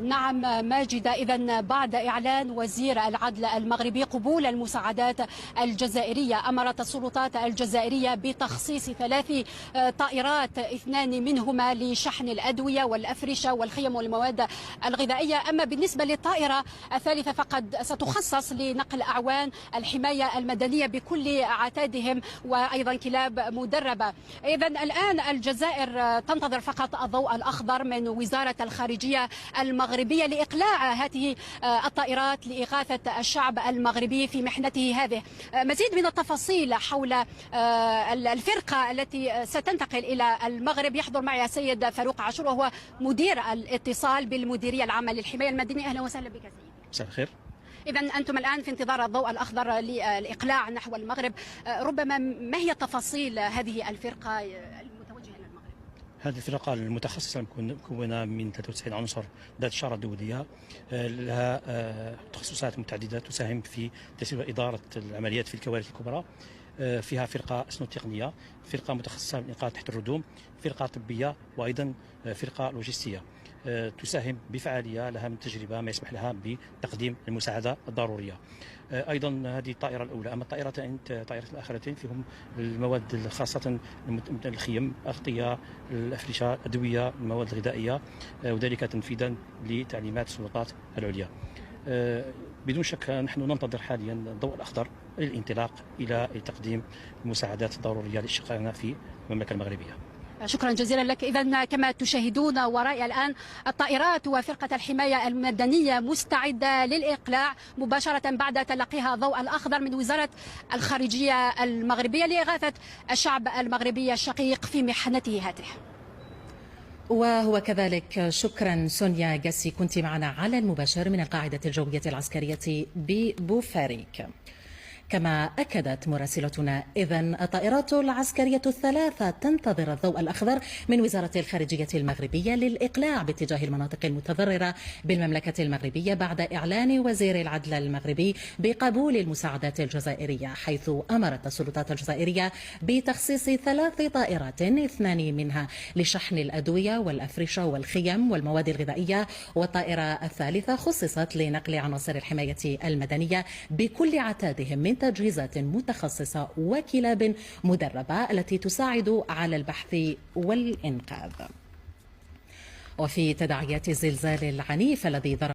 نعم ماجدة، إذن بعد إعلان وزير العدل المغربي قبول المساعدات الجزائرية، أمرت السلطات الجزائرية بتخصيص 3 طائرات، 2 منهما لشحن الأدوية والأفرشة والخيم والمواد الغذائية. أما بالنسبة للطائرة الثالثة فقد ستخصص لنقل أعوان الحماية المدنية بكل عتادهم وأيضا كلاب مدربة. إذن الآن الجزائر تنتظر فقط الضوء الأخضر من وزارة الخارجية المغربية لإقلاع هذه الطائرات لإغاثة الشعب المغربي في محنته هذه. مزيد من التفاصيل حول الفرقة التي ستنتقل إلى المغرب يحضر معي السيد فاروق عاشور، وهو مدير الاتصال بالمديرية العامة للحماية المدنية. أهلا وسهلا بك سيدي. مساء الخير. إذا أنتم الآن في انتظار الضوء الأخضر للإقلاع نحو المغرب، ربما ما هي تفاصيل هذه الفرقة المتوجهة إلى المغرب؟ هذه الفرقة المتخصصة مكونة من 93 عنصر ذات شارة دولية، لها تخصصات متعددة تساهم في تسهيل وإدارة العمليات في الكوارث الكبرى. فيها فرقة أسنو تقنية، فرقة متخصصة بالإنقاذ تحت الردوم، فرقة طبية، وأيضا فرقة لوجستية تساهم بفعالية، لها من تجربة ما يسمح لها بتقديم المساعدة الضرورية. أيضا هذه الطائرة الأولى. أما الطائرتين الآخرتين فيهم المواد خاصة الخيم، أغطية، الأفرشة، الأدوية، المواد الغذائية، وذلك تنفيذا لتعليمات السلطات العليا. بدون شك نحن ننتظر حاليا الضوء الأخضر للانطلاق إلى تقديم المساعدات الضرورية لأشقائنا في المملكة المغربية. شكرا جزيلا لك. إذن كما تشاهدون ورائي الآن الطائرات وفرقة الحماية المدنية مستعدة للإقلاع مباشرة بعد تلقيها ضوء الأخضر من وزارة الخارجية المغربية لإغاثة الشعب المغربي الشقيق في محنته هذه. وهو كذلك. شكرا سونيا قاسي، كنت معنا على المباشر من القاعدة الجوية العسكرية ببوفاريك. كما أكدت مراسلتنا، إذن الطائرات العسكرية الثلاثة تنتظر الضوء الأخضر من وزارة الخارجية المغربية للإقلاع باتجاه المناطق المتضررة بالمملكة المغربية بعد إعلان وزير العدل المغربي بقبول المساعدات الجزائرية، حيث أمرت السلطات الجزائرية بتخصيص 3 طائرات، 2 منها لشحن الأدوية والأفرشة والخيم والمواد الغذائية، والطائرة الثالثة خصصت لنقل عناصر الحماية المدنية بكل عتادهم من تجهيزات متخصصة وكلاب مدربة التي تساعد على البحث والإنقاذ. وفي تداعيات الزلزال العنيف الذي ضرب